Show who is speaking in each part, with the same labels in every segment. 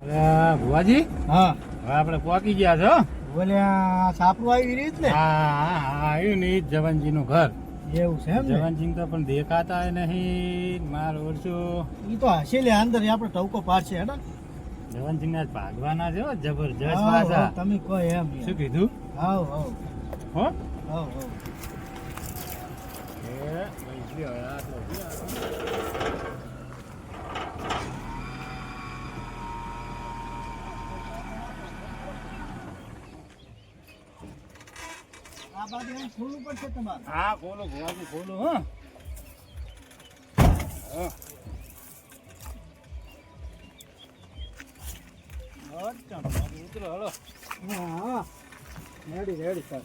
Speaker 1: ભુવાજી,
Speaker 2: હા
Speaker 1: હવે આપણે પહોંચી ગયા છો.
Speaker 2: બોલ્યા સાપરું આવી રીત ને
Speaker 1: આવ્યું ને જવનજી નું ઘર.
Speaker 2: એવું છે એમ ને
Speaker 1: જવનજી તો પણ દેખાતા નહીં. માર ઓરસો
Speaker 2: ઈ તો હશે લે અંદર આપણે ટવકો પાડશે હેડા
Speaker 1: જવનજી ને ભાગવાના છે હો, જબરજસ્ત
Speaker 2: હાવ,
Speaker 1: પાછા.
Speaker 2: હાવ, તમે કહો એમ
Speaker 1: શું કીધું?
Speaker 2: હાવ હાવ
Speaker 1: હો
Speaker 2: હાવ હાવ આ બાજુ એમ ખોલવું પડશે તમારે
Speaker 1: હા, ખોલો ભુવાજી, ખોલો. હો ઉતરો, હલો.
Speaker 2: હા રેડી રેડી સર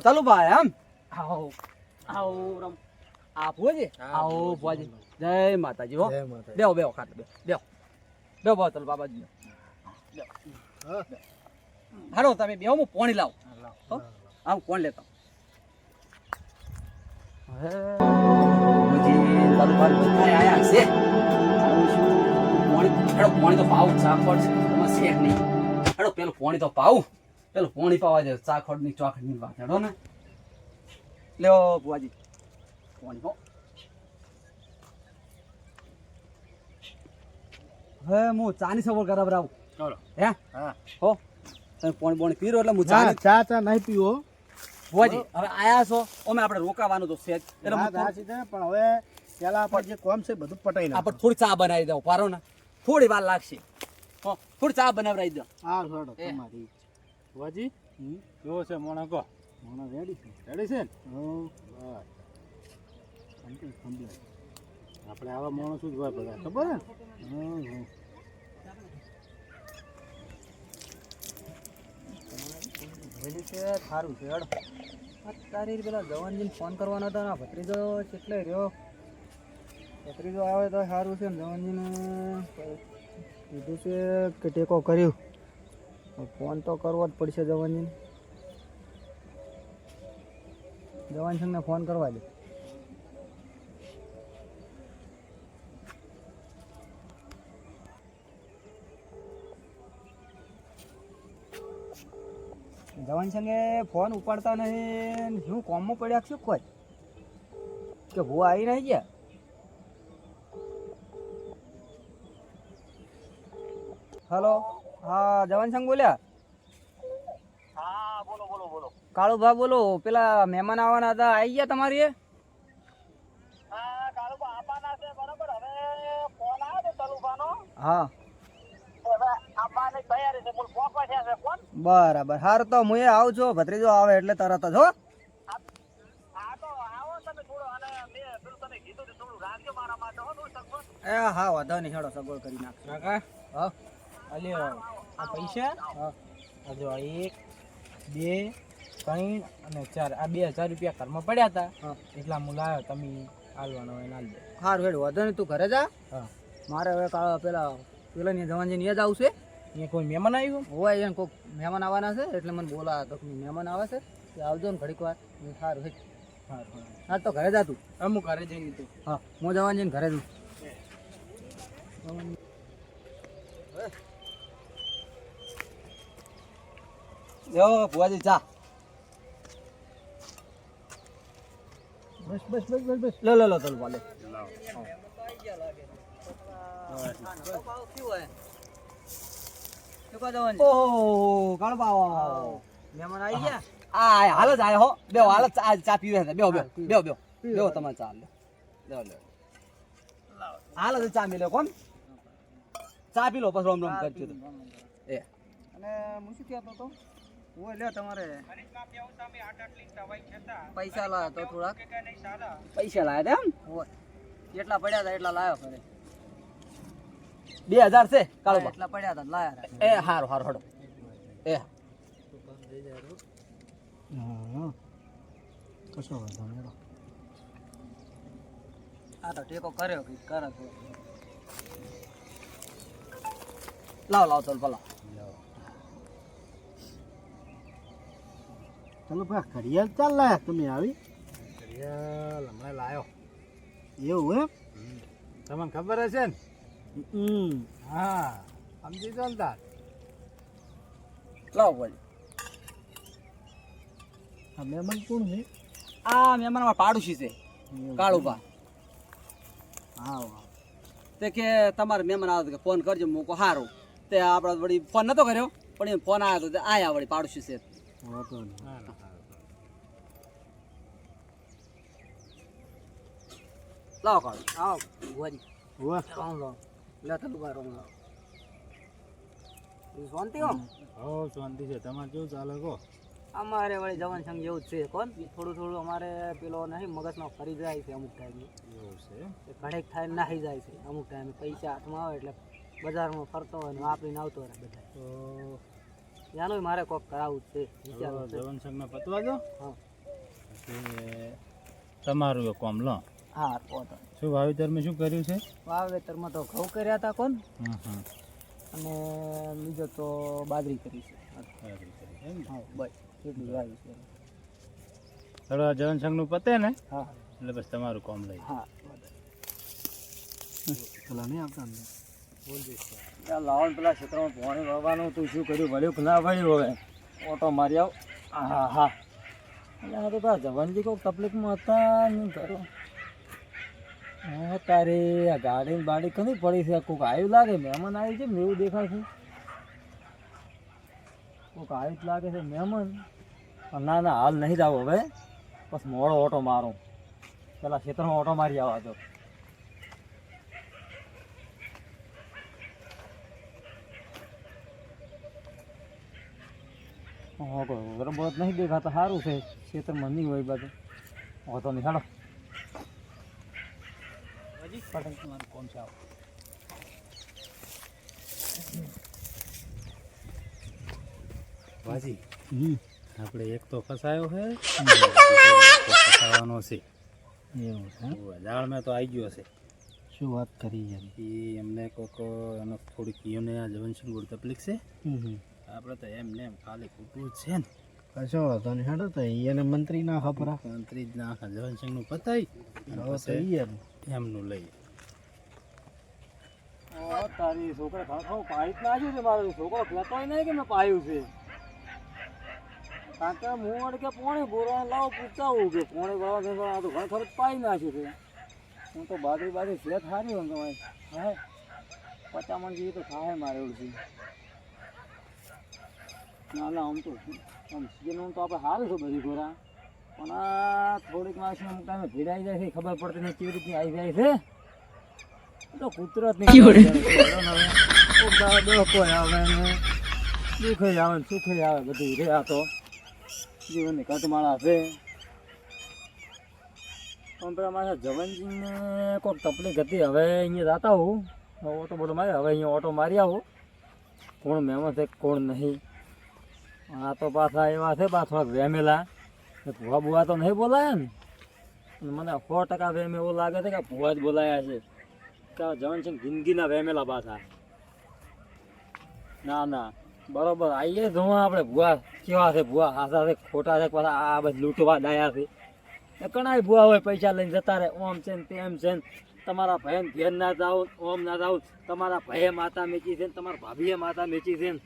Speaker 3: તલુબા એમ આવો આવો રમ આ ભુવાજી આવો ભુવાજી જય માતાજી હો
Speaker 2: જય માતા
Speaker 3: બેહો બેહો ખાટ બેહો બેહો બેહો બેહો તલુબા બાજી હાલો તમે બેહો હું પાણી લાવ હો આમ કોણ લેતા હે ભુવાજી તલુબા બધા આયા છે પાણી તો પાવ ચાખડ છે એમાં શેક નહીં હેડો પેલું પાણી તો પાવ પેલું પાણી પાવા દે ચાખડ ની ચોખડ ની વાત હેડો ને લ્યો ભુવાજી પાણી હો હે હું ચાની સવાર કરાવ રાવ
Speaker 1: ચલો.
Speaker 3: હે
Speaker 1: હા,
Speaker 3: હો તમે પાણી પીરો એટલે હું
Speaker 2: ચા
Speaker 3: ચાની
Speaker 2: ચા ચા નહીં પીવો
Speaker 3: ભુવાજી હવે આયા છો અમે આપણે રોકાવાનું તો છે જ. એટલે હું
Speaker 2: વાત સાચી છે પણ હવે પેલા આપણે જે કામ છે બધું પટાઈ નાખો
Speaker 3: આપણે થોડી ચા બનાવી દઉં પારો ને થોડી વાર લાગશે હો થોડી ચા બનાવરાઈ દો
Speaker 2: હા છોડો
Speaker 3: એ.
Speaker 2: તમારી
Speaker 1: ભુવાજી, કેવો છે મોણકો?
Speaker 2: મોણા રેડી છે
Speaker 1: રેડી છે ને?
Speaker 2: હો
Speaker 1: બસ.
Speaker 2: કમ્પ્લીટ
Speaker 1: આપણે આવા માણસો જ હોય બધા, ખબર ને?
Speaker 3: રેડી છે સારું છે હેડો તારી પેલા જવાનજીને ફોન કરવાનો હતો ને ભત્રીજો કેટલે રહ્યો ભત્રીજો આવે તો સારું છે ને જવાનજીને કીધું છે કે ટેકો કર્યું ફોન તો કરવો જ પડશે જવાનજીને જવાન સંઘને ફોન કરવા દે જવાન સંગે ફોન ઉપાડતા નહીં શું કોમમાં પડ્યા છે કોઈ કે ભૂ આવી નહીં ગયા હલો હા જવાન સંઘ બોલ્યા
Speaker 1: હા, બોલો બોલો બોલો.
Speaker 3: કાળુભા બોલો પેલા મહેમાન આવવાના હતા આવી ગયા તમારી એ
Speaker 1: હા, કાળુબા આવવાના છે, બરોબર. હવે ફોન આવ્યો તો તલુબાનો.
Speaker 3: હા
Speaker 1: હવે આવવાની તૈયારી છે. બોલ, પહોંચવા થયા છે ફોન.
Speaker 3: બરાબર હાર તો હું એ આવું છું ભત્રીજો આવે એટલે તરત જ હો
Speaker 1: હા, તો આવો તમે થોડો. અને મેં પેલું તમે કીધું છે થોડું રાખજો મારા માટે, હો, થોડું સગવડ.
Speaker 3: એ હા વાંધો નહીં હેડો સગવડ કરી નાખજો
Speaker 2: કાકા
Speaker 3: હા
Speaker 2: અલ્યો આ પૈસા
Speaker 3: હા
Speaker 2: આ જો 1 2 3 અને 4 આ 2000 રૂપિયા ઘરમાં પડ્યા હતા
Speaker 3: હા
Speaker 2: એટલા હું લાવ્યો તમે આલવાનો હોય નાલ દે
Speaker 3: સારું હેડ વાંધો નહીં તું ઘરે જા
Speaker 2: હા
Speaker 3: મારે હવે પેલા પેલા જવાનજીને યાદ આવશે
Speaker 2: અહીંયા કોઈ મહેમાન આવ્યું
Speaker 3: હોય એને કોઈક મહેમાન આવવાના છે એટલે મને બોલા તો મહેમાન આવે છે તે આવજો ને ઘડીક વાર મેં સારું હેડ હા તો ઘરે જા તું
Speaker 2: અમુક ઘરે જઈને તું
Speaker 3: હા હું જવાનજીને ઘરે જઉં યો ભુવાજી ચા
Speaker 2: બસ બસ બસ બસ બસ
Speaker 3: લો લો લો તલ વાલે ઓહો કાળબા મહેમાન આવી ગયા આ હાલ જ આયા હો બેહો હાલ જ ચા પીવે છે બેહો બેહો બેહો બેહો બેહો તમારે ચા લે લો લો હાલ જ ચા મિલે કોણ ચા પી લો પછી રોમ રોમ કરજો એ અને હું શું કહેતો તો ઓય લે તમારે પૈસા લાયા તો થોડાક પૈસા લાયા એમ ઓય કેટલા પડ્યા હતા એટલા લાયો ઘરે 2000 છે કાળો એટલા પડ્યા હતા લાયા એ હારું હારું હડો એ
Speaker 2: હા કશો વાંધો નહીં
Speaker 3: આ તો ટેકો કર્યો કે કરે તો લાવો ચાલો ભલા
Speaker 4: ચાલો ભાઈ ઘડિયાળ ચાલ લાયા તમે આવી
Speaker 2: ઘડિયાળ હમણાં લાયો.
Speaker 4: એવું એમ
Speaker 2: તમને ખબર હશે ને? હા, સમજી ચાલતા.
Speaker 3: લાવો ભાઈ
Speaker 4: આ મહેમાન કોણ છે
Speaker 3: આ મહેમાન અમારા પાડોશી છે કાળુભા.
Speaker 4: હા વાહ
Speaker 3: તે કે તમારે મહેમાન આવે કે ફોન કરજો મૂકો સારું. તે આપણે વળી ફોન નતો કર્યો પણ એ ફોન આવ્યો તો તે આયા વળી પાડોશી છે.
Speaker 4: વાતો નહીં
Speaker 3: લાવો કાળુ આવો ભુવાજી
Speaker 4: વાહ
Speaker 3: રોમ લો લે તલું ભાઈ રોમ લો શાંતિ હો
Speaker 2: હો, શાંતિ છે. તમારે કેવું ચાલે કહો?
Speaker 3: અમારે વળી જવાન સંગ જેવું જ છે કોણ થોડું થોડું અમારે પેલો નહીં મગજમાં ફરી જાય છે અમુક ટાઈમે
Speaker 2: એવું છે.
Speaker 3: ઘડેક થાય નાહી જાય છે અમુક ટાઈમે પૈસા હાથમાં આવે એટલે બજારમાં ફરતો હોય ને વાપરીને આવતો રહે બધા
Speaker 2: તો
Speaker 3: ત્યાંનું મારે કોક કરાવવું જ છે વિચારવું છે.
Speaker 2: જવન સંઘમાં પતવા દો.
Speaker 3: હા
Speaker 2: પછી તમારું એ કોમ લો.
Speaker 3: હા પોતો
Speaker 2: શું વાવેતરમાં શું કર્યું છે?
Speaker 3: વાવેતરમાં તો ઘઉં કર્યા હતા કોણ
Speaker 2: હમ.
Speaker 3: અને બીજો તો બાજરી કરી છે
Speaker 2: સારું કર્યું. એમ ને?
Speaker 3: હા બસ એટલું વાવ્યું છે
Speaker 2: થોડા જવન સંઘનું પતે ને
Speaker 3: હા
Speaker 2: એટલે બસ તમારું કોમ લઈ.
Speaker 3: હા
Speaker 4: પેલા નહીં આવતા અંદર
Speaker 3: લાવો પેલા ક્ષેત્રમાં પાણી વાવવાનું તું શું કર્યું ભર્યું કે ના ભર્યું હવે ઓટો મારી આવ હા હા એટલે આ તો તારા જવાનજી કોઈ તકલીફમાં હતા ને કરો હા તારે આ ગાડી બાડી ઘણી પડી છે કોઈક આવ્યું લાગે મહેમાન આવ્યું છે ને એવું દેખાય છે કોઈક આવ્યું જ લાગે છે મહેમાન પણ ના ના હાલ નહીં જાવ હવે બસ મોડો ઓટો મારું પેલા ક્ષેત્રમાં ઓટો મારી આવવા દો હા કોઈ બરોબર નહીં દેખાતા સારું છે ક્ષેત્રમાં નહીં હોય બાજુ હોતો નહીં હાલો
Speaker 2: તમારું કોમ છે. આવો. વાજી આપણે એક તો ફસાયો છે ફસાવાનો છે.
Speaker 4: એવું છે
Speaker 2: જાળમાં તો આવી ગયો છે.
Speaker 4: શું વાત કરી યાર
Speaker 2: એ એમને કોઈક એનો થોડીક ઈઓને આ જવનસિંહ ગોળ તકલીફ છે. આપણે તો એમને એમ ખાલી ખોટું જ છે ને.
Speaker 4: કશો વાતો નહીં હેડો તો એને મંત્રી ના ખબર
Speaker 2: મંત્રી જ ના આખા જવનસિંહનું પતાય અને પછી એમનું લઈ.
Speaker 3: તારી છોકરા ખાવ પાઈ જ નાખ્યું છે મારો છોકરો કહેતો નહીં કે મેં પાયું છે કારણ કે હું વળી કે પોણી બોરવા લાવો પૂછાવું કે પોણી વાળવા આ તો ઘર ખર્ચ પાઈ નાખ્યું છે હું તો બાજરી ફેર સારી હોય તમારે હા 50 મણ જેવી તો થાય મારે એવું છે ના ના આમ તો આમ સીઝન તો આપણે સારું છે બધી ગોરા પણ આ થોડીક માસી અમુક ટાઈમે ભીડાઈ જાય છે ખબર પડતી નહીં કેવી રીતની આવી જાય છે તો કુદરત ની કોઈ આવે ને દુઃખે આવે ને સુખે આવે બધું રે આ તો જીવનની કટમાળા છે પણ પેલા મારા જવનજીને કોઈક તકલીફ હતી હવે અહીંયા જતા હોઉં ઓટો બોટો મારી હવે અહીંયા ઓટો મારી આવું કોણ મહેમાન છે કોણ નહીં આ તો પાછા એવા છે પાછા વેમેલા ભૂવા બુવા તો નહીં બોલાયા ને અને મને 100% વેમ એવું લાગે છે કે ભૂવા જ બોલાયા છે કે જવનસિંહ જિંદગીના વેમેલા પાછા ના ના બરોબર આવીએ જોવા આપણે ભૂવા કેવા છે ભૂવા આશા છે ખોટા છે પાછા આ બસ લૂંટવા ડાયા છે એ ઘણા ભૂવા હોય પૈસા લઈને જતા રહે ઓમ છે ને તેમ છે ને તમારા ભાઈને ઘેર ના જાઓ ઓમ ના જાઓ તમારા ભાઈએ માતા મેચી છે ને તમારા ભાભીએ માતા મેચી છે ને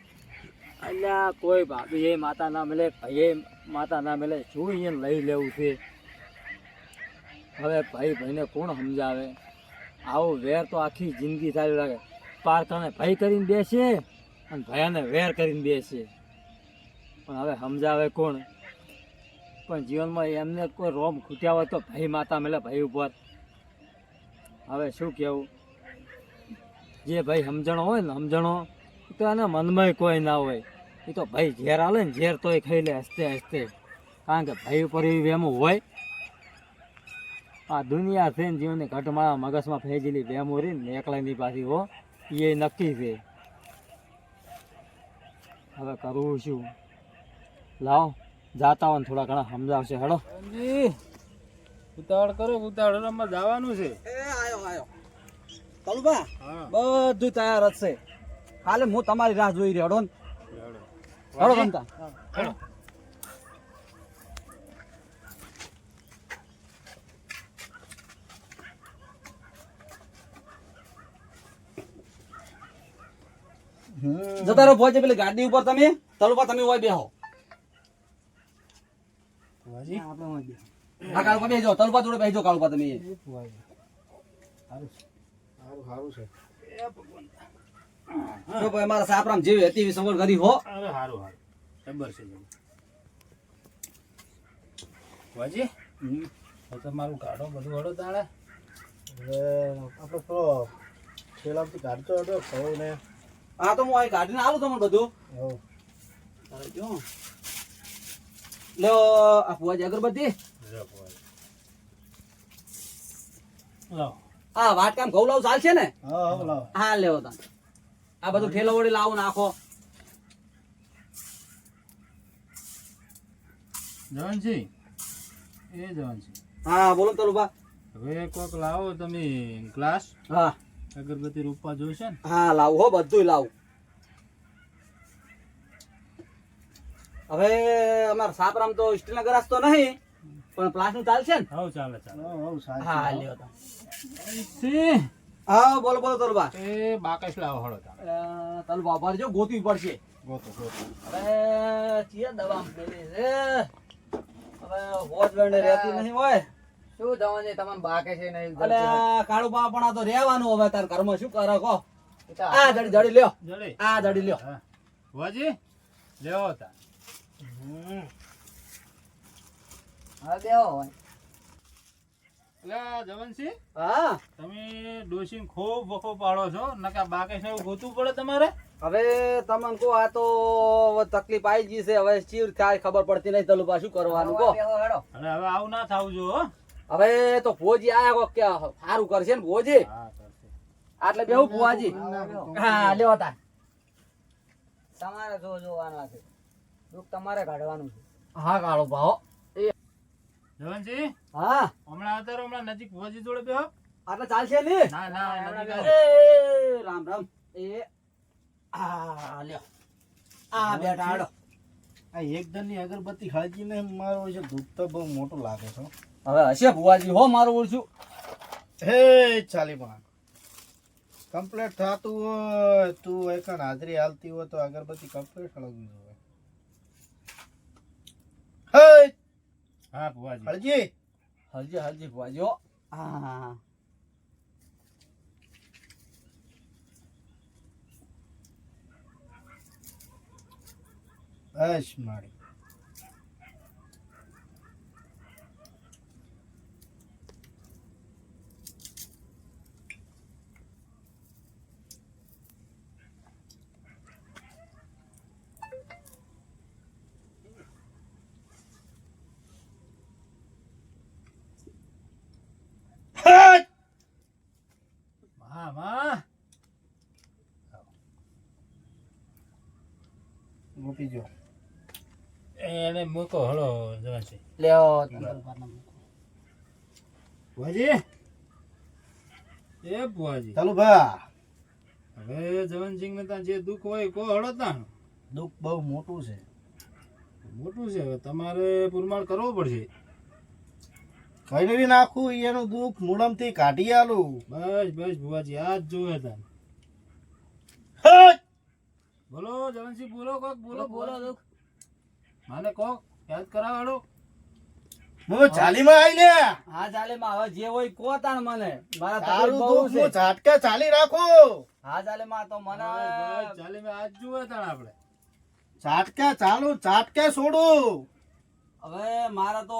Speaker 3: અલ્યા કોઈ ભાભીએ માતા ના મળે ભાઈએ માતા ના મળે શું એને લઈ લેવું છે હવે ભાઈ ભાઈને કોણ સમજાવે આવું વેર તો આખી જિંદગી ચાલી લાગે પારકાને ભાઈ કરીને બેસે અને ભયાને વેર કરીને બેસે પણ હવે સમજાવે કોણ પણ જીવનમાં એમને કોઈ રોમ ખૂટ્યા હોય તો ભાઈ માતા મળે ભાઈ ઉપર હવે શું કહેવું જે ભાઈ સમજણો હોય ને સમજણો તો એના મનમાં કોઈ ના હોય એ તો ભાઈ ઝેર હાલે ને ઝેર તોય ખાઈ લે હસતે હસતે કારણ કે ભાઈ ઉપર એવી વેમું હોય આ દુનિયા છે ને જીવનની ઘટમાળા મગજમાં ફેંચેલી વેમું રહી ને એકલાની પાછી હો એ નક્કી છે હવે કરવું શું લાવો જાતા હોય ને થોડા ઘણા સમજાવશે હેડો
Speaker 2: ઉતાવળ કરો ઉતાવળ અમારે જવાનું છે.
Speaker 3: એ આયો આયો તલુબા
Speaker 2: હા
Speaker 3: બધું તૈયાર જ છે કાલે હું તમારી રાહ જોઈ રહ્યો હેડો ને. હેડો
Speaker 2: વાજી,
Speaker 3: તમતા
Speaker 2: હેડો.
Speaker 3: જતા રહો પહોંચે પેલી ગાડી ઉપર તમે તલપા તમે હોય બેહો
Speaker 2: વાજી,
Speaker 3: હા કાળુપા બેસજો તલપા જોડે બેસજો કાળુપા તમે
Speaker 4: સારું છે
Speaker 3: જો ભાઈ મારા સાપરામ જેવી હતી એવી સગવડ કરી હો
Speaker 2: અરે હારું હારું જબર છે જબર. વાજી, હવે તમારું કાઢો બધું હળો તાણે.
Speaker 4: હવે આપણે તો છેલ્લાથી કાઢતો હતો કહું ને
Speaker 3: હા તો હું અહીં કાઢીને આવું તમને બધું
Speaker 4: હવ
Speaker 3: તારે જો લ્યો આ ફુવાજી અગરબત્તી
Speaker 2: લ્યો ભુવાજી. લાવો.
Speaker 3: આ વાટકામ ઘઉં લાવ ચાલશે ને
Speaker 4: હા હવ લાવ
Speaker 3: હા લેવો તા આ બધું ઠેલો વળી લાવું નાખો
Speaker 2: જવાનજી, એ જવાનજી,
Speaker 3: હા બોલો તલુબા
Speaker 2: હવે કોક લાવો તમે ગ્લાસ
Speaker 3: હા
Speaker 2: અગરબત્તી રૂપવા જોઈશે ને.
Speaker 3: હા લાવું હો બધું લાવું હવે અમારા સાપરામ તો સ્ટીલના ગ્લાસ તો નહીં પણ પ્લાસ્ટિક ચાલશે ને
Speaker 2: હાવ ચાલે ચાલે.
Speaker 4: હવ સાચું
Speaker 3: હા લ્યો તા
Speaker 2: સી,
Speaker 3: હા બોલો બોલો તલુબા
Speaker 2: એ બાકસ લાવો હળો તાણે.
Speaker 3: તલુબા ભરજો ગોતવી પડશે
Speaker 4: ગોતો ગોતો
Speaker 3: હવે ચિયા દવા મેલી છે હવે હોજ વેણે રહેતી નહીં હોય
Speaker 5: શું જવાની તમને બાકે છે નહીં
Speaker 3: અલે કાળુ બા પણ આ તો રહેવાનું હવે તાર ઘરમાં શું કરે કો
Speaker 5: ઈતા
Speaker 3: આ જડી જડી લ્યો
Speaker 2: જડે.
Speaker 3: આ જડી લ્યો
Speaker 2: હા. ભુવાજી, લેવો તા.
Speaker 5: હવે બેહો હોય.
Speaker 2: એટલે જવનસિંહ,
Speaker 3: હા
Speaker 2: તમે ડોશીને ખૂબ વખો પાડો છો નકા બાકસ એવું ગોતવું પડે તમારે.
Speaker 3: હવે તમને કહો આ તો હવે તકલીફ આવી ગઈ છે હવે ચીર કાંઈ ખબર પડતી નહીં તલુબા શું કરવાનું કહો
Speaker 5: બેહો હેડો.
Speaker 2: અને હવે આવું ના થાવું જો હો.
Speaker 3: હવે તો ભોજી આયા કો કે સારું કરશે ને ભોજી
Speaker 2: હા કરશે.
Speaker 3: આટલે બેહું ભુવાજી હા લ્યો તાર
Speaker 5: તમારે જો જોવાના છે દુઃખ તમારે કાઢવાનું છે
Speaker 3: હા કાળો ભાવ
Speaker 2: જવનસિંહ,
Speaker 3: હા
Speaker 2: હમણાં અત્યારે હમણાં નજીક ભુવાજી જોડે બેહો.
Speaker 3: આટલે ચાલશે ને
Speaker 2: ના ના નજીક આવો.
Speaker 3: એ રામ રામ એ આ લ્યો આ બેટા આડો
Speaker 4: આ એકદમની અગરબત્તી હળગીને મારો છે દુઃખ તો બહુ મોટું લાગે છે
Speaker 3: હવે હશે ભુવાજી હો મારું ઓળશું
Speaker 4: હે ચાલી માં કમ્પ્લીટ થતું હોય તું એકણ હાજરી હાલતી હોય તો અગરબત્તી કમ્પ્લીટ હળગવી જોઈએ હે
Speaker 2: હા ભુવાજી.
Speaker 4: હળજી
Speaker 3: હલજી હલજી ભુવાજી હો હા
Speaker 4: બસ મારી
Speaker 2: હા માં.
Speaker 4: મૂકી જો
Speaker 2: એને મૂકો હળો જવનસિંહ.
Speaker 3: લ્યો
Speaker 2: ભુવાજી, એ ભુવાજી,
Speaker 4: ચાલુ ભા
Speaker 2: હવે જવનસિંહને ત્યાં જે દુઃખ હોય કો હળો તા.
Speaker 4: દુઃખ બહુ મોટું છે
Speaker 2: મોટું છે હવે તમારે પુરમાળ કરવો પડશે.
Speaker 4: કઈ નથી નાખું એનું દુઃખ મૂળમથી કાઢી આલું
Speaker 2: બસ બસ ભુવાજી આ જ જોવે તાર.
Speaker 4: હે!
Speaker 2: બોલો જવનસિંહ, બોલો કોક બોલો
Speaker 3: બોલો દુઃખ
Speaker 2: મને કોક યાદ કરાવાડો.
Speaker 4: હું ચાલીમાં આઈ લે
Speaker 3: હા ચાલે માં હવે જે હોય કો તાર મને મારા
Speaker 4: તારું
Speaker 3: તકલીફ બહુ
Speaker 4: દુઃખ
Speaker 3: છે
Speaker 4: હું ઝાટકે ચાલી રાખો
Speaker 3: હા ચાલે માં તો મને
Speaker 2: બસ, ચાલે મેં આજ જોવે તાર આપણે.
Speaker 4: ઝાટકે ચાલુ ઝાટકે છોડું
Speaker 3: હવે મારા તો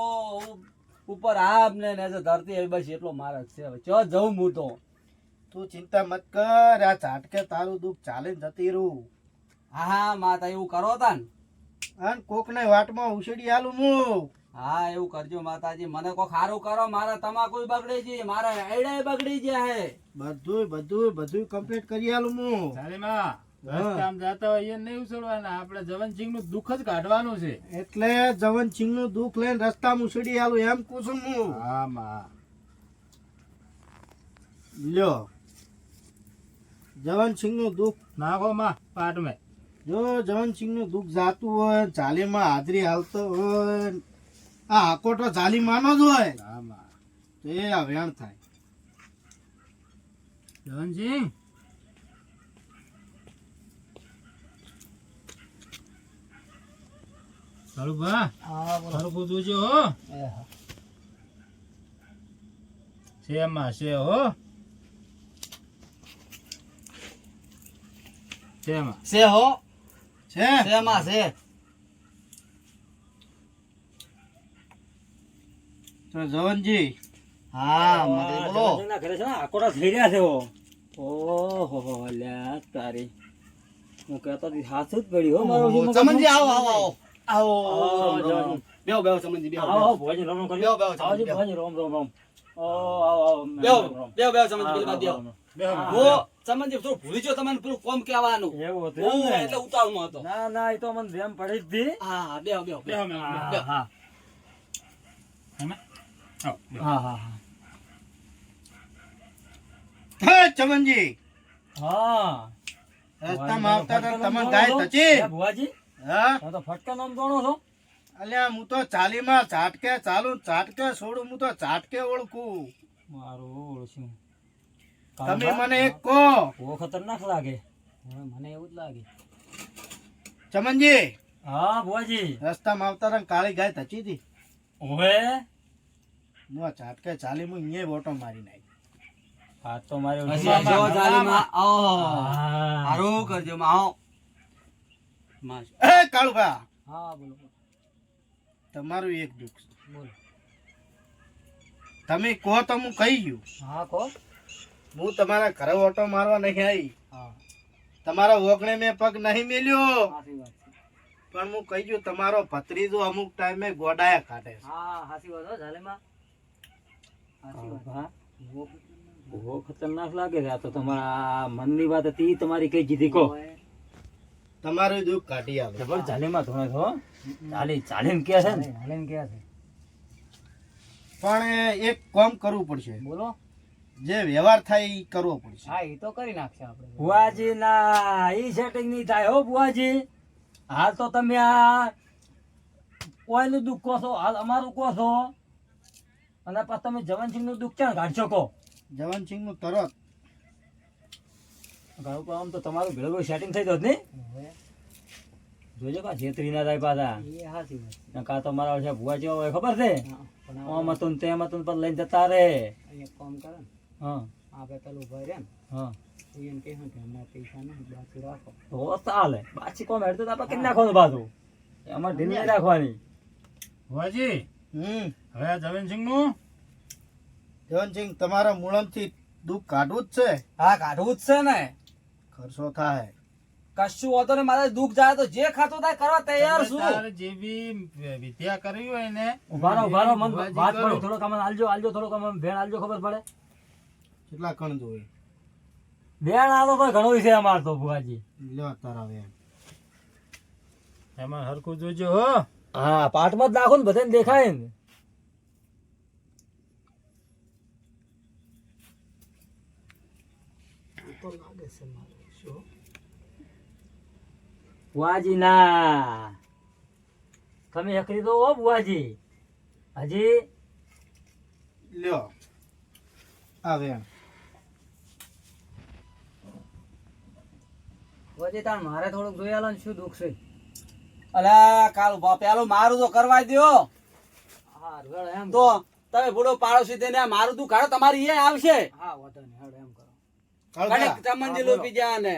Speaker 3: ઉપર આબ ને ને ધરતી એવી બસ એટલો મારા છે હવે ચો જઉં હું તો
Speaker 4: તું ચિંતા મત કર આ ઝાટકે તારું દુઃખ ચાલીને જતી રહું
Speaker 3: હા હા માતા એવું કરો તા ને
Speaker 4: અને કોકને વાટમાં ઉછળી આલું હું
Speaker 3: હા એવું કરજો માતાજી મને કોઈ સારું કરો મારા તમાકુ બગડી છે મારા આઈડા બગડી ગયા હે
Speaker 4: બધું કમ્પ્લીટ કરી આલું હું
Speaker 2: ચાલે માં રસ્તામાં જાતા હોય એ નહીં ઉછળવાના, આપણે જવનસિંહ નું દુઃખ જ કાઢવાનું છે.
Speaker 4: એટલે જવનસિંહ નું દુઃખ લઈને રસ્તામાં ઉછળી આલું એમ પૂછું હું
Speaker 2: હા માં.
Speaker 4: લ્યો જવનસિંહનું દુઃખ
Speaker 2: નાખો માં પાટ મેં.
Speaker 4: જો જવનસિંહનું દુઃખ જાતું હોય, ચાલીમાં હાજરી હાલતો હોય, આ હાકોટો ચાલીમાંનો જ હોય
Speaker 2: હા માં.
Speaker 4: તો એ આ વેણ થાય.
Speaker 2: જવનસિંહ કાળુભા સરખું જોજો હો. છે માં છે હો. છે માં.
Speaker 3: છે હો
Speaker 4: છે
Speaker 3: છે માં છે.
Speaker 4: તો જવનજી
Speaker 3: હા મંત્રી બોલો.
Speaker 5: જવનસિંહના ઘરે છે ને આકોડા થઈ રહ્યા છે હો. ઓહો લ્યા તારી હું કહેતો હતી હાથ જ પડી હો મારો જીવ.
Speaker 3: ચમનજી આવો આવો આવો
Speaker 5: આવો,
Speaker 3: આવો
Speaker 5: જવનસિંહ.
Speaker 3: બેહો બેહો ચમનજી બેહો
Speaker 5: આવો ભુવાજી રામ રામ કરી.
Speaker 3: બેહો, બેહો,
Speaker 5: આવજી
Speaker 3: બેહો.
Speaker 5: ભુવાજી રામ રામ રામ. ઓ આવો આવો
Speaker 3: બેહો
Speaker 5: રામ રામ.
Speaker 3: બેહો બેહો ચમનજી પેલી બાજુ બેહો.
Speaker 2: બેહો
Speaker 5: હા.
Speaker 3: હું ચમનજી થોડું ભૂલી ગયો તમને પેલું કોમ કહેવાનું.
Speaker 5: એવું હતું
Speaker 3: હું
Speaker 5: એમ ને?
Speaker 3: એટલે ઉતાવળમાં હતો.
Speaker 5: ના ના એ તો મને વેમ પડી જ હતી.
Speaker 3: હા હા બેહો બેહો
Speaker 2: બેહો
Speaker 3: બેહો.
Speaker 2: મેં.
Speaker 5: હા હા
Speaker 2: આવો, બેહો.
Speaker 5: હા હા હા
Speaker 4: હે ચમનજી
Speaker 5: હા
Speaker 4: રસ્તામાં આવતા હતા તમે ગાય થચી.
Speaker 5: હે ભુવાજી
Speaker 4: હા
Speaker 5: તમે તો ફટકા નામ જાણો છો.
Speaker 4: અલ્યા હું તો ચાલીમાં ઝાટકે ચાલુ ઝાટકે છોડું, હું તો ઝાટકે ઓળખું.
Speaker 5: મારું ઓળશું.
Speaker 4: તમે મને એક કહો
Speaker 5: બહુ ખતરનાક લાગે. હવે મને એવું જ લાગે.
Speaker 4: ચમનજી,
Speaker 5: હા ભુવાજી.
Speaker 4: રસ્તામાં આવતા હતા કાળી ગાય થચી હતી.
Speaker 5: ઓવે
Speaker 4: હું આ ઝાટકે ચાલીમાં અહીંયા ઓટો મારી નાખી.
Speaker 5: આ તો મારે
Speaker 3: હજી જો જાલીમાં આવો.
Speaker 5: હા
Speaker 3: હારું કરજો માં આવો. માં
Speaker 4: એ કાળુભા,
Speaker 5: હા બોલો બોલો.
Speaker 4: તમારું એક દુઃખ છે.
Speaker 5: બોલો.
Speaker 4: તમે કહો તો હું કહી ગયું.
Speaker 5: હા કહો.
Speaker 4: હું તમારા ઘરે ઓટો મારવા નહીં આવી.
Speaker 5: હા
Speaker 4: તમારા ઓગણે મેં પગ નહીં મેલ્યો,
Speaker 5: સાચી વાત છે.
Speaker 4: પણ હું કહી ગયું તમારો ભત્રીજો અમુક ટાઈમે ગોડાયા કાઢે છે.
Speaker 5: હા સાચી વાત હો જાલેમાં. સાચી વાત. હા બહુ ખતરનાક લાગે છે. આ તો તમારા મનની વાત હતી તમારી કઈ જીધી કહો.
Speaker 4: તમારું દુઃખ કાઢી આવે.
Speaker 5: જબર જાલીમાં ધોણે છો. ચાલીમ કે છે ને ચાલીમ કે છે.
Speaker 4: પણ એક કામ કરવું પડશે.
Speaker 5: બોલો.
Speaker 4: જે વ્યવહાર થાય એ કરવો પડશે.
Speaker 5: હા એ તો કરી નાખશે આપણે. બુઆજી ના ઈ સેટિંગ નહીં થાય હો બુઆજી. હાલ તો તમે આ કોઈનું દુઃખ કહો છો, હાલ અમારું કહો છો, અને પછી તમે જવનસિંહ નું દુઃખ ક્યાં કાઢશો કહો.
Speaker 4: જવનસિંહ નું તરત
Speaker 5: ઘણું પણ આમ તો તમારું ભેળું સેટિંગ થઈ જત નહીં. જોજો કા છેતરી ના થાય પાછા. કાં તો મારા વર્ષે ભુવાજી હોય ખબર છે. આમ હતું ને તેમ હતું ને પછી લઈને જતા રે. હા આપણે પેલું ભાઈ રે ને. હા તો ચાલે. બાછી કોમ હેડતું તો આપણે કરી નાખવાનું પાછું. એમાં ઢીલ નહીં રાખવાની.
Speaker 2: ભુવાજી, હવે આ જવનસિંહ નું
Speaker 4: જવનસિંહ તમારા મૂળમથી દુઃખ કાઢવું જ છે.
Speaker 3: હા કાઢવું જ છે ને.
Speaker 4: ખર્ચો થાય.
Speaker 3: કશું હોતો ને મારે દુઃખ જાય તો જે ખાતું થાય કરવા તૈયાર છું.
Speaker 2: તારે જેવી વિદ્યા કરવી હોય ને
Speaker 5: ઉભા રહો મન
Speaker 2: ભુવાજી
Speaker 5: વાત
Speaker 2: કરો.
Speaker 5: પડી થોડોક અમને આલજો થોડોક અમને ભેણ આલજો ખબર પડે.
Speaker 4: કેટલા કણ જોઈએ?
Speaker 5: ભેણ આલો તો ઘણું છે અમાર તો ભુવાજી.
Speaker 4: લ્યો તારા વેણ.
Speaker 2: એમાં હરખું જોજો હો.
Speaker 5: હા પાટમાં જ નાખો ને બધાને દેખાય ને. બુઆજી ના તમે એકરી દો હો બુઆજી. હજી
Speaker 4: લ્યો આ વેણ.
Speaker 5: બુઆજી તાર મારે થોડુંક જોઈ આલો ને શું દુઃખ છે.
Speaker 3: અલા કાલ પેલું મારું તો કરવા દ્યો.
Speaker 5: હા રેડ એમ
Speaker 3: તો તમે બુડો પાડોશી થઈને આ મારું દુઃખ કાઢો તમારી એ આવશે.
Speaker 5: હા વાતો ને હેડ એમ કરો.
Speaker 4: કાળુભા,
Speaker 3: કણેક ચમનજી લોપી જા ને.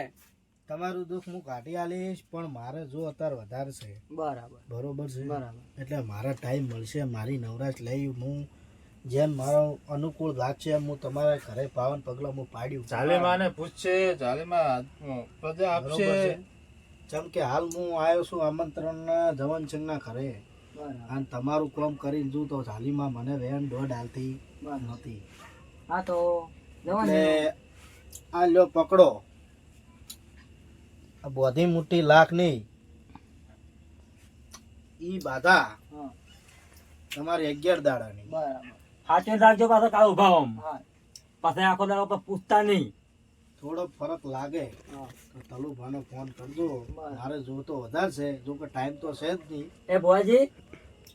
Speaker 4: તમારું દુઃખ હું કાઢી આલીશ, પણ મારે જો અત્યારે વધારે છે.
Speaker 5: બરાબર
Speaker 4: બરોબર છે.
Speaker 5: બરાબર.
Speaker 4: એટલે મારા ટાઈમ મળશે, મારી નવરાશ લઈ હું જેમ મારો અનુકૂળ લાગશે એમ હું તમારા ઘરે પાવન પગલા હું પાડ્યું.
Speaker 2: જાલિમાને પૂછશે, જાલિમા પ્રજા આપશે.
Speaker 4: બરોબર છે. જેમ કે હાલ હું આવ્યો છું આમંત્રણ જવનસિંહના ઘરે,
Speaker 5: બરાબર.
Speaker 4: અને તમારું કામ કરીને જુ તો જાલીમાં મને વેણ દોઢ હાલતી નથી.
Speaker 5: હા તો
Speaker 4: એટલે આ લ્યો પકડો. આ બધી મોટી લાખ નહીં ઈ બાધા
Speaker 5: હા
Speaker 4: તમારી 11 દાડાની.
Speaker 5: બરાબર. હાચે રાખજો પાછા કાળ ઉભા હોમ. પાછા આખો દાડો પર પૂછતા નહીં.
Speaker 4: થોડો ફરક લાગે તો તલુભાને ફોન કરજો. મારે જોતો વધારે છે, જો કે ટાઈમ તો છે જ નહીં.
Speaker 5: એ ભુવાજી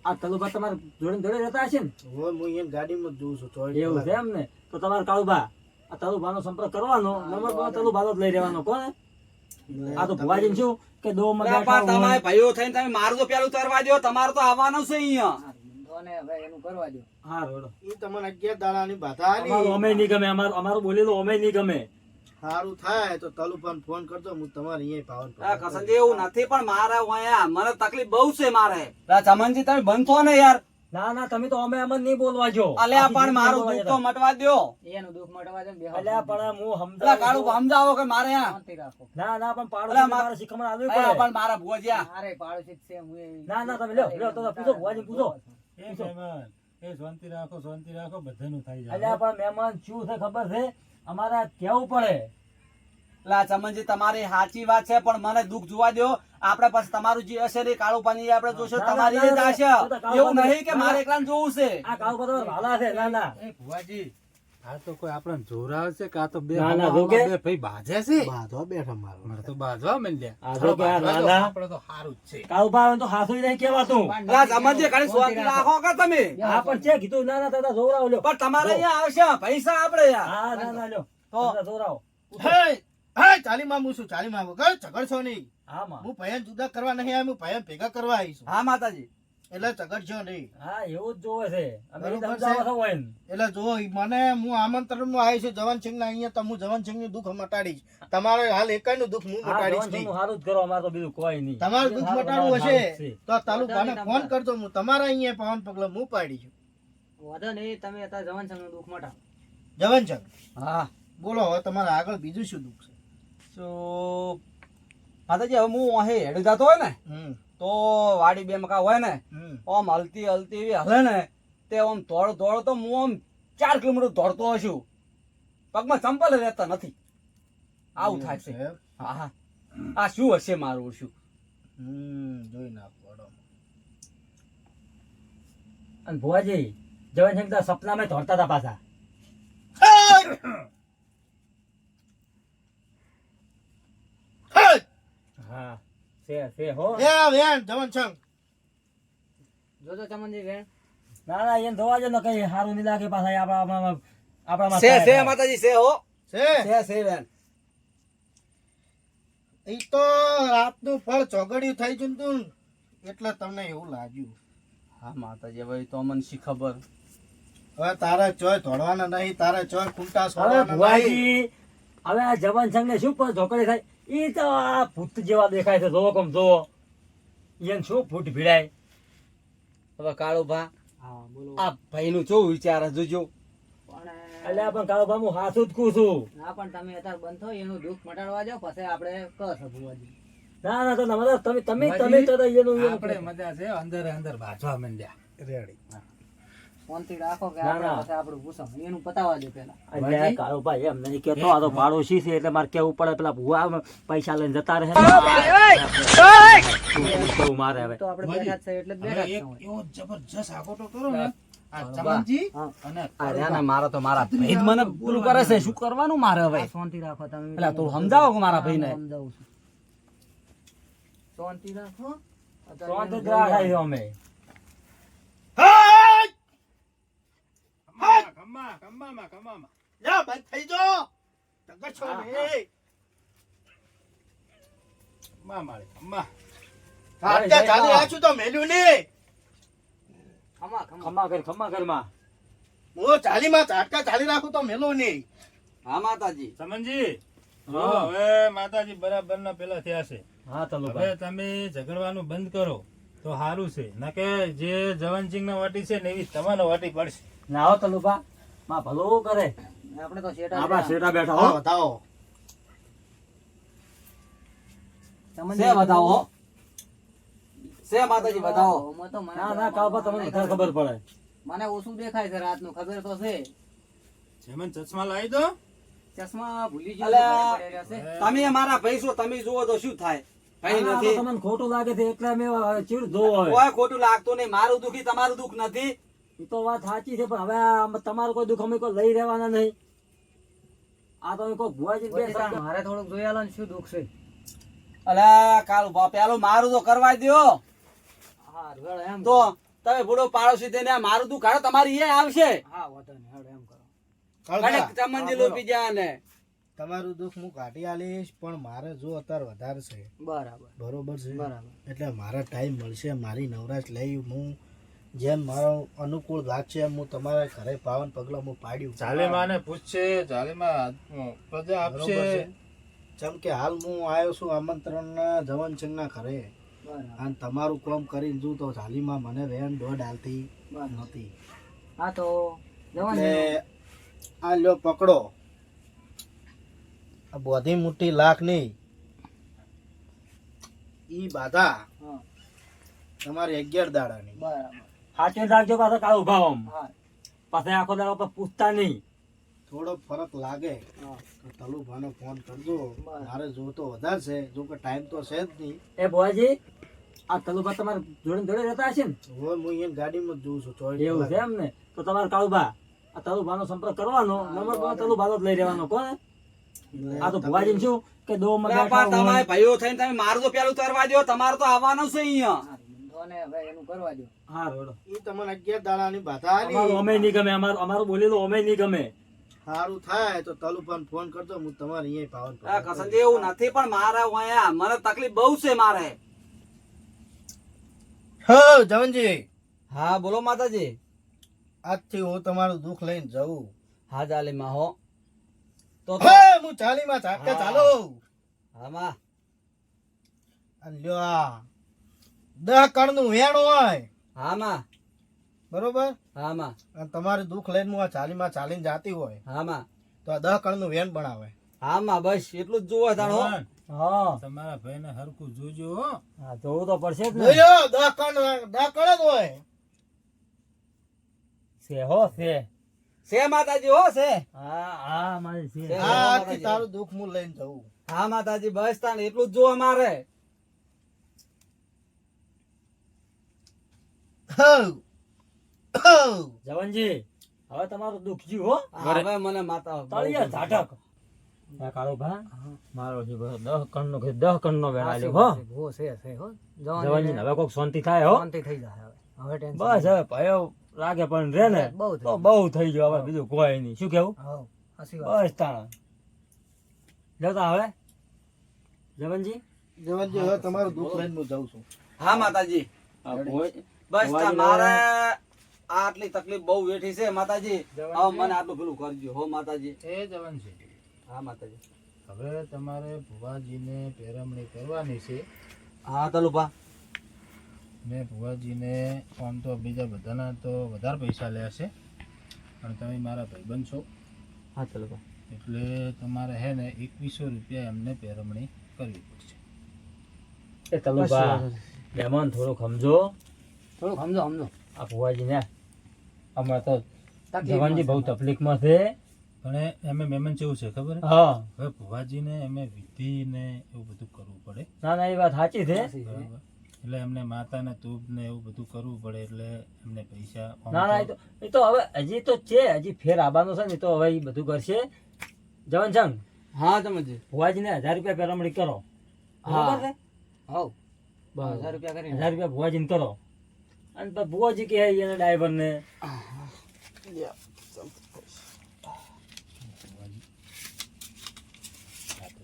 Speaker 5: આ તલુભા તમારે જોડે જોડે રહેતા હશે ને?
Speaker 4: હવે હું અહીંયા ગાડીમાં જ જોઉં છું 24
Speaker 5: એવું છે
Speaker 4: કલાક.
Speaker 5: એમ ને? તો તમારે કાળુભા આ તલુભાનો સંપર્ક કરવાનો, નંબર પર તલુભાનો જ લઈ રહેવાનો. કોને આ તો ભુવાજી શું કે દો માં
Speaker 3: અલા,
Speaker 5: બેઠા
Speaker 3: પણ
Speaker 5: હોય.
Speaker 3: તમારે ભાઈઓ થઈને તમે મારું તો પેલું તરવા દો, તમારે તો આવવાનું છે અહીંયા.
Speaker 5: હા રોડો.
Speaker 4: ઈ તમને 11 દાડાની બાધા આલી.
Speaker 5: અમારું અમે નહીં ગમે, અમારું બોલેલું અમે નહીં ગમે.
Speaker 4: સારું થાય તો તલુભાને ફોન કરજો, હું તમારે અહીંયા પાવન
Speaker 3: આ કસનજી એવું નથી, પણ મારે અહીંયા મને તકલીફ બહુ છે મારે. અલા, ચમનજી તમે બંધ થો ને યાર.
Speaker 5: ના ના તમે તો અમે નહીં બોલવા જો.
Speaker 3: અલ્યા પણ મારું દુઃખ તો મટવા દ્યો.
Speaker 5: અલ્યા પણ હું
Speaker 3: અલા,
Speaker 5: સમજાવું.
Speaker 3: કાળું સમજાવો કે મારે અહીંયા.
Speaker 5: ના ના પણ પાડો
Speaker 3: અલ્યા,
Speaker 5: મારે શીખમણ આલવી
Speaker 3: અલ્યા,
Speaker 5: પડે.
Speaker 3: પણ મારા ભુવાજીયા.
Speaker 5: ના ના તમે લ્યો તો પૂછો ભુવાજી પૂછો. અલ્યા પણ મહેમાન શું છે ખબર છે, અમારે કેવું પડે.
Speaker 3: અલા, ચમનજી તમારી સાચી વાત છે, પણ મને દુઃખ જોવા દ્યો. આપણે પછી તમારું જે હશે ને કાળું પાણી આપણે જોશું,
Speaker 5: ના, ના,
Speaker 3: તમારી એ જ
Speaker 5: ના,
Speaker 3: હશે.
Speaker 5: ના, ના, કાળું
Speaker 3: એવું
Speaker 5: પાણી-
Speaker 3: નહીં કે મારે એકલાને જોવું છે.
Speaker 5: આ કાળું બધા ભાલા છે. ના ના
Speaker 2: ભુવાજી આ તો કોઈ આપણને જોરાવે છે કે આ તો બે
Speaker 5: ના, ના,
Speaker 2: હવામાં
Speaker 5: જોકે?
Speaker 2: બે ભાઈ બાજે છે.
Speaker 4: બાધવા બેઠા મારો.
Speaker 2: મારે તો બાજવા માંડ્યા.
Speaker 5: આ જો કે આ
Speaker 2: બાજવા દો,
Speaker 5: નાના.
Speaker 2: આપણે તો સારું જ છે.
Speaker 5: કાળું ભાઈ તો હાથું નહીં કહેવાતું.
Speaker 3: અલા, ચમનજી ઘણી શાંતિ રાખો કે તમે.
Speaker 5: હા પણ છે કીધું. ના ના દાદા જોવરાવ લ્યો.
Speaker 3: પણ તમારે અહીંયા આવશે પૈસા આપણે યાર.
Speaker 5: હા ના ના લ્યો
Speaker 3: તો?
Speaker 5: દાદા જોવરાવ.
Speaker 4: હે હે ચાલીમાં હું છું, ચાલીમાં વગર ઝઘડશો નહીં.
Speaker 5: હા માં.
Speaker 4: હું ભયન જુદા કરવા નહીં આવ્યો, હું ભયન ભેગા કરવા આવી છું.
Speaker 3: હા માતાજી.
Speaker 4: એટલે ઝઘડશો નહીં.
Speaker 5: હા એવું જ જોવે છે. અમે ઈ
Speaker 4: બરોબર
Speaker 5: સમજાવવા
Speaker 4: છે.
Speaker 5: છો હોય ને.
Speaker 4: એટલે જો મને હું આમંત્રણમાં આવી છું જવાનસિંહના અહીંયા, તો હું જવાનસિંહનું દુઃખ મટાડીશ. તમારે હાલ એકાઈનું દુઃખ હું
Speaker 5: હા
Speaker 4: મટાડીશ
Speaker 5: જવાન
Speaker 4: નહીં.
Speaker 5: છોકરું હારું જ કરો, અમારે તો બીજું કોઈ નહીં.
Speaker 4: તમારું દુઃખ
Speaker 5: હારું
Speaker 4: મટાડવું
Speaker 5: હારું
Speaker 4: હશે
Speaker 5: છે.
Speaker 4: તો તાલુકાને ફોન કરજો, હું તમારા અહીંયા પાવન પગલા હું પાડી છું. જવાનસિંહ
Speaker 3: હા.
Speaker 4: બોલો હવે તમારે આગળ બીજું શું દુઃખ છે?
Speaker 3: તો માતાજી હવે હું અહીં હેડી જતો હોય ને
Speaker 4: હમ
Speaker 3: તો વાડી બે મકા હોય ને
Speaker 4: હમ
Speaker 3: આમ હલતી હલતી એવી હલે ને તે આમ દોડ તો હું આમ 4 કિલોમીટર દોડતો હશું, પગમાં ચંપલ રહેતા નથી. આવું થાય છે. હા હા, આ શું હશે મારું શું?
Speaker 4: જોઈ નાખો.
Speaker 5: અને ભુવાજી જવાન છોકરા સપનામાં ધોરતા હતા પાછા. હા છે હો. ના ના એને ધોવા જો ને કઈ સારું નહીં લાગે પાછા આપણામાં
Speaker 3: છે
Speaker 5: થાય.
Speaker 3: માતાજી છે હો,
Speaker 4: છે
Speaker 3: છે બેન.
Speaker 4: ઈ તો રાતનું ફળ ચોગડિયું થઈ ગયું તું ને, એટલે તમને એવું લાગ્યું.
Speaker 3: હા માતાજી હવે તો મને શી ખબર.
Speaker 4: હવે તારે ચોય ધોડવાના નહીં, તારે ચોય ખૂંટા
Speaker 5: હવે
Speaker 4: સોડવાના નહીં.
Speaker 5: ભુવાજી હવે આ જવાન સંઘ ને શું પણ ઢોકળી થાય. ઈ તો આ ભૂત જેવા દેખાય છે. જોવો કમ જોવો એને શું ફૂટ ભીડાય.
Speaker 3: હવે કાળો ભા આ ભાઈ નું કેવું વિચાર છે જોજો.
Speaker 5: એટલે પણ કાળો ભાઈ હું હાથું જ કું છું.
Speaker 6: ના પણ તમે અત્યારે બંધ થો એનું દુઃખ મટાડવા જાઓ પછી આપણે કહેશો ભુવાજી.
Speaker 5: ના ના તો નમ્રતા તમે તમે તમે તો એનું
Speaker 2: આપણે મજા છે, અંદર અંદર બાજવા માંડ્યા. રેડી.
Speaker 6: શાંતિ રાખો કે
Speaker 5: ના,
Speaker 6: આપણે
Speaker 5: ના.
Speaker 6: પછી આપણું પૂછો એનું પતાવા દો પેલા.
Speaker 5: એટલે કાળો ભાઈ એમ નહીં કેતો, આ તો પાડોશી છે એટલે મારે કેવું પડે. પેલા ભુવા પૈસા લઈને જતા રહે. કેવું મારે હવે.
Speaker 6: તો આપણે બેઠા જ છે એટલે જ બેઠા જ
Speaker 4: હવે
Speaker 6: છે.
Speaker 4: એક એવો જબરજસ્ત આગોટો કરો ને આ ચમનજી અને
Speaker 3: આ રહ્યા ને મારા તો મારા ભાઈ જ મને પેલું કરે છે, શું કરવાનું મારે હવે?
Speaker 6: શાંતિ રાખો તમે.
Speaker 3: એટલે થોડું સમજાવો કે મારા ભાઈને.
Speaker 6: સમજાવું છું. શાંતિ રાખો.
Speaker 5: શાંત જ રાખાય છે અમે.
Speaker 4: જા બંધ થઈ જો. ઝઘડશો નહીં. અત્યારે ચાલી રહ્યા છું તો મેલ્યું નહીં.
Speaker 6: ખમા ખમા.
Speaker 5: ખમ્મા કર માં.
Speaker 4: હું ચાલીમાં ઝાટકા ચાલી રાખું તો મેલું નહીં.
Speaker 3: હા માતાજી.
Speaker 7: સમનજી જો
Speaker 5: હા.
Speaker 7: હવે માતાજી બરાબર ના પેલા થયા છે.
Speaker 5: હા ચાલો
Speaker 7: હવે
Speaker 5: ભાઈ.
Speaker 7: તમે ઝઘડવાનું બંધ કરો તો સારું છે, ના કે જે જવાનસિંહ ના વાટી છે ને એવી તમારે વાટી પડશે.
Speaker 5: ના આવો તલુભા માં ભલું કરે.
Speaker 6: આપણે તો શેઠા
Speaker 5: આપણા શેઠા બેઠા
Speaker 4: હા,
Speaker 5: હો.
Speaker 4: બતાવો.
Speaker 3: છે બતાવો હો. છે માતાજી બતાવો.
Speaker 6: ઓમાં તો મને
Speaker 5: ના ના કાળભા તમને વધારે ખબર પડે.
Speaker 6: મને ઓછું દેખાય છે રાતનું, ખબર તો છે.
Speaker 7: જેમન ચશ્મા લાવી દો.
Speaker 6: ચશ્મા ભૂલી ગયો
Speaker 3: અલ્યા.
Speaker 6: તો પડ્યા છે.
Speaker 3: તમે મારા ભાઈ છો, તમે જુઓ તો શું થાય? કઈ
Speaker 5: આ તો
Speaker 3: નથી.
Speaker 5: તમને ખોટું લાગે છે એટલે અમે ચીડ જોવો હોય.
Speaker 3: કોઈ ખોટું લાગતું નહીં. મારું દુખી તમારું દુઃખ નથી.
Speaker 5: એ તો વાત સાચી છે પણ હવે તમારું કોઈ દુઃખ અમે કોઈ લઈ રહેવાના નહીં. આ તો કોઈ ભુવાજી બે શબ્દ
Speaker 6: મારે થોડુંક જોઈ આલો ને શું દુઃખ છે.
Speaker 3: અલા કાળુ બા પેલું મારું તો કરવા દ્યો.
Speaker 6: હા રગડો એમ
Speaker 3: તો તમે બુડો પાડોશી થઈને આ મારું દુઃખ હારો તમારી એ આવશે.
Speaker 6: હા વાંધો નહીં હેડો એમ કરો.
Speaker 3: કડક ચમનજી લોપી જા ને.
Speaker 4: તમારું દુઃખ હું કાઢી આલીશ, પણ મારે જો અત્યારે વધારે છે,
Speaker 6: બરાબર
Speaker 4: બરોબર છે,
Speaker 6: બરાબર.
Speaker 4: એટલે મારા ટાઈમ મળશે, મારી નવરાશ લઈ હું જેમ મારો અનુકૂળ લાગશે એમ હું તમારા ઘરે પાવન પગલા હું પાડ્યું.
Speaker 7: જાલિમાને પૂછશે, જાલિમા પ્રજા આપશે.
Speaker 4: બરોબર છે. જેમ કે હાલ હું આવ્યો છું આમંત્રણ જવનસિંહના ઘરે,
Speaker 6: બરાબર
Speaker 4: અને તમારું કામ કરીને જુ તો જાલીમાં મને વેન દોડ હાલતી
Speaker 6: બરાબર.
Speaker 4: નથી.
Speaker 6: હા તો જવાન
Speaker 4: એટલે આ લ્યો પકડો, આ બધી મોટી લાખ નહીં ઈ બાધા
Speaker 6: હા
Speaker 4: તમારી 11 દાડાની.
Speaker 6: બરાબર
Speaker 5: સાચે રાખજો પાછા કાળુ ભાવ આમ.
Speaker 6: હા
Speaker 5: પાછા આખો દાડો પર પૂછતા નહીં.
Speaker 4: થોડો ફરક લાગે
Speaker 6: હા
Speaker 4: તો તલુભાનો ફોન કરજો.
Speaker 6: બરાબર.
Speaker 4: મારે જોતો વધારે છે, જો કે ટાઈમ તો છે જ નહીં.
Speaker 5: એ ભુવાજી આ તલુભા તમારે જોડે જોડે રહેતા હશે ને?
Speaker 4: હવે હું અહીંયા ગાડીમાં જ જોઉં છું 24
Speaker 5: એવું છે
Speaker 4: કલાક.
Speaker 5: એમ ને? તો તમારે કાળુભા આ તલુભાનો સંપર્ક કરવાનો, નંબર પર તલુભાનો જ લઈ રહેવાનો. કોને
Speaker 4: એટલે
Speaker 5: આ તો ભુવાજી શું કે દો માં
Speaker 3: અલા
Speaker 5: બેઠા
Speaker 3: પણ
Speaker 5: હોય.
Speaker 3: તમારે ભાઈઓ થઈને તમે મારું તો પેલું કરવા દ્યો. તમારે તો આવવાનું છે અહીંયા.
Speaker 6: હા ધંધો ને હવે એનું કરવા દો.
Speaker 5: હા રોડો.
Speaker 4: ઈ તમને 11 દાડાની બાધા
Speaker 5: અમારું
Speaker 4: આલી.
Speaker 5: અમે નહીં ગમે, અમારું બોલેલું અમે નહીં ગમે.
Speaker 4: સારું થાય તો તલુભાને ફોન કરજો, હું તમારે અહીંયા પાવન
Speaker 3: આ કસનજી એવું નથી, પણ મારે અહીંયા મને તકલીફ બહુ છે મારે.
Speaker 4: હો જવનજી,
Speaker 3: હા બોલો માતાજી.
Speaker 4: આજથી હું તમારું દુઃખ લઈને જઉં.
Speaker 3: હા જાલીમાં હો. તો
Speaker 4: હે હું ચાલીમાં ચાકે ચાલો.
Speaker 3: હા માં.
Speaker 4: અને લ્યો આ 10 કણનું વેણ હોય,
Speaker 3: હા માં.
Speaker 4: બરોબર,
Speaker 3: હા માં.
Speaker 4: અને તમારું દુઃખ લઈને હું આ ચાલીમાં ચાલીને જાતી હોય
Speaker 3: હા માં.
Speaker 4: તો આ 10 કણનું વેણ બનાવે.
Speaker 3: હા માં બસ એટલું જ જોવો તાણ હો.
Speaker 7: ભગવાન,
Speaker 5: હા
Speaker 7: તમારા ભાઈને હરખું જોજો હો.
Speaker 5: હા જોવું તો પડશે જ ને.
Speaker 4: જોયો 10 કણ જ હોય.
Speaker 5: છે હો છે.
Speaker 3: છે માતાજી હો છે.
Speaker 5: હા હા મારી છે.
Speaker 3: છે.
Speaker 4: હા આજથી તારું દુઃખ હું લઈને જઉં.
Speaker 3: હા માતાજી બસ તાણ એટલું જ જોવો મારે.
Speaker 4: હો હો
Speaker 5: જવનજી હવે તમારું દુઃખ જ્યું હો.
Speaker 3: હવે મને માતા
Speaker 5: તળિયા ઝાટક. આ કાળુભા મારો જે 10 કણનો 10 કણનો વેણ આલ્યો હો.
Speaker 6: ભૂવો છે હો.
Speaker 5: જવનજી હવે કોક શાંતિ થાય હો.
Speaker 6: શાંતિ થઈ જાય હવે. હવે ટેન્શન
Speaker 5: બસ હવે ભયો લાગે પણ રે ને
Speaker 6: બહુ થઈ
Speaker 5: તો બહુ થઈ ગયો. હવે બીજું કોઈ નહીં. શું કેવું?
Speaker 6: હા સાચી વાત.
Speaker 5: બસ તાણ જતા હવે જવનજી.
Speaker 4: જવનજી હવે તમારું દુઃખ લઈને હું જાઉં છું.
Speaker 3: હા માતાજી
Speaker 5: આ ભોજ
Speaker 3: બસ તાણ
Speaker 5: ભુવાજીને
Speaker 3: મારે આટલી તકલીફ બહુ વેઠી છે માતાજી. હવે મને આટલું પેલું કરજો હો માતાજી.
Speaker 7: એ જવાન છે.
Speaker 3: હા માતાજી.
Speaker 7: હવે તમારે ભુવાજીને પેરમણી કરવાની છે.
Speaker 3: હા તલુભા.
Speaker 7: ને ભુવાજીને આમ તો બીજા બધાના તો વધારે પૈસા લે છે, પણ તમે મારા ભાઈબંધ છો
Speaker 5: હા તલુભા.
Speaker 7: એટલે તમારે હે ને 2100 રૂપિયા એમને પેરમણી કરવી પડશે.
Speaker 5: એ તલુભા મહેમાન થોડુંક સમજો.
Speaker 6: થોડુંક સમજો સમજો.
Speaker 5: આ ભુવાજીને હમણાં તો
Speaker 6: તકલીફમાં
Speaker 5: જવાનજી બહુ
Speaker 6: છે.
Speaker 5: તકલીફમાં છે.
Speaker 7: પણ એમે મહેમાન કેવું છે ખબર હે?
Speaker 5: હા
Speaker 7: હવે ભુવાજીને એમે વિધિ ને એવું બધું કરવું પડે,
Speaker 5: ના ના એ વાત સાચી છે.
Speaker 6: સાચી છે.
Speaker 7: બરાબર? એટલે એમને માતાને ધૂપ ને એવું બધું કરવું પડે, એટલે એમને પૈસા આમ
Speaker 5: ના ના એ તો હવે હજી તો છે, હજી ફેર આવવાનો છે ને એ તો હવે એ બધું કરશે. જવાન સંગ
Speaker 3: હા તમજી.
Speaker 5: ભુવાજીને 1000 રૂપિયા પેરમણી કરો. બરાબર છે?
Speaker 6: હવ
Speaker 5: બરાબર.
Speaker 6: 1000 રૂપિયા કરીને
Speaker 5: 1000 રૂપિયા ભુવાજીને કરો. અને પછી ભુવાજી કહે એને ડ્રાઈવરને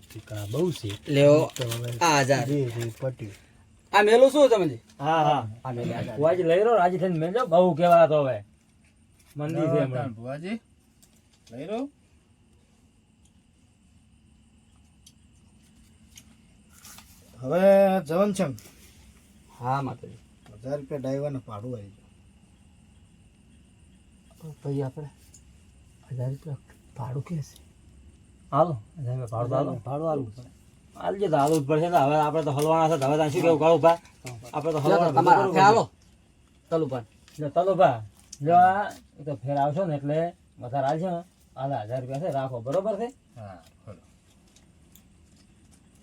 Speaker 7: ઠીકાણા બહુ છે.
Speaker 3: લેવો આ 1000.
Speaker 4: જી જી પટ્યું.
Speaker 3: આ મેલું શું તમજી?
Speaker 5: હા હા
Speaker 3: આ મેલે 1000.
Speaker 5: ભુવાજી લઈ રહ્યો રાજી થઈને મેલજો. બહુ કેવા તો હવે મંદી છે
Speaker 7: ના,
Speaker 5: હમણાં.
Speaker 7: ભુવાજી લઈ રહ્યો.
Speaker 4: હવે જવન છે
Speaker 3: હા માતાજી.
Speaker 4: 1000 રૂપિયા ડાઈવરને ભાડું આવી
Speaker 6: પછી આપણે 1000 રૂપિયા ભાડું કે છે.
Speaker 5: હાલો 1000 રૂપિયા ભાડું હાલો.
Speaker 6: ભાડું આલવું પડે.
Speaker 5: હાલજે તો હાલવું જ પડશે ને. હવે આપણે તો હલવાના છે. હવે તાન શું કેવું કાળું ભા? આપણે તો
Speaker 6: લ્યો તો
Speaker 5: હલવાના
Speaker 6: તમારા
Speaker 5: બધું
Speaker 6: હાથે
Speaker 5: કરવું
Speaker 6: હાલો તલુભાન.
Speaker 5: પડશે. લ્યો તલો ભા લ્યો આ એ તો ફેર આવશો ને એટલે વધારે હાલશે ને. હાલ 1000 રૂપિયા છે રાખો. બરોબર છે?
Speaker 7: હા ખરો.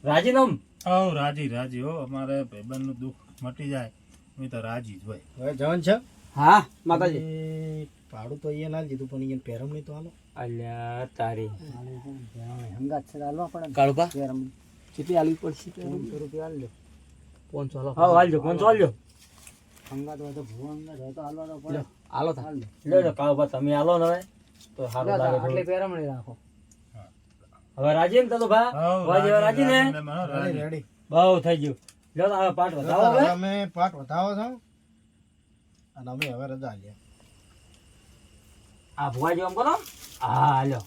Speaker 5: રાજીનામ
Speaker 7: હવ રાજી રાજી હો. અમારે ભાઈબંધનું દુઃખ મટી જાય અમે તો રાજી જ હોય.
Speaker 4: હવે જવન છે
Speaker 3: હા માતાજી.
Speaker 4: ભાડું તો અહીંયા ના લીધું, પણ અહીંયા પેરમણી તો હાલો.
Speaker 5: અલ્યા તારી
Speaker 6: હંગાત છે હાલવા પડે
Speaker 3: કાળુભા
Speaker 6: પેરમ
Speaker 3: કેટલી આલવી પડશે
Speaker 6: 500 રૂપિયા હાલ લે
Speaker 3: 500 હાલો
Speaker 5: હા હાલજો 500 હાલજો
Speaker 6: હંગાત હોય તો ભૂ હંગાત હોય તો હાલવા તો પડે
Speaker 3: હાલો તા
Speaker 6: હાલ લે
Speaker 5: લે લે કાળુભા તમે હાલો ને હવે તો સારું લાગે
Speaker 6: આટલી
Speaker 5: થોડું.
Speaker 6: પેરમણી રાખો
Speaker 5: હવે રાજી ને તો ભા વાજી હવે રાજી ને
Speaker 4: રેડી રેડી
Speaker 5: બહુ થઈ ગયું લ્યો તો હવે પાઠ વધાવો હવે
Speaker 4: તમે પાઠ વધાવો છો અને અમે હવે રજા લે
Speaker 5: આ ભુવા જેમ કરો હા લ્યો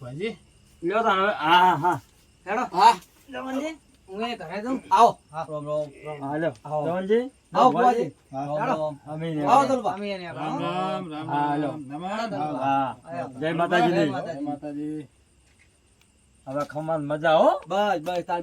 Speaker 7: ભાજી
Speaker 5: લ્યો તો હવે હા હા
Speaker 3: હેડો હા
Speaker 6: જમણજી હું એ ઘરે જઉં
Speaker 3: આવો રોમ રોમ
Speaker 5: હા લ્યો
Speaker 3: આવો.
Speaker 5: જવનજી
Speaker 3: આવો ભુવાજી
Speaker 4: હા
Speaker 3: રોમ રોમ
Speaker 5: અમે
Speaker 3: આવો તલબા
Speaker 6: અમે એને
Speaker 7: રામ રામ રામ
Speaker 5: હાલો.
Speaker 7: રામ નમઃ
Speaker 5: હા જય માતાજી
Speaker 7: જય માતાજી
Speaker 5: હવે ખમણ મજા હો
Speaker 3: બસ બસ તાર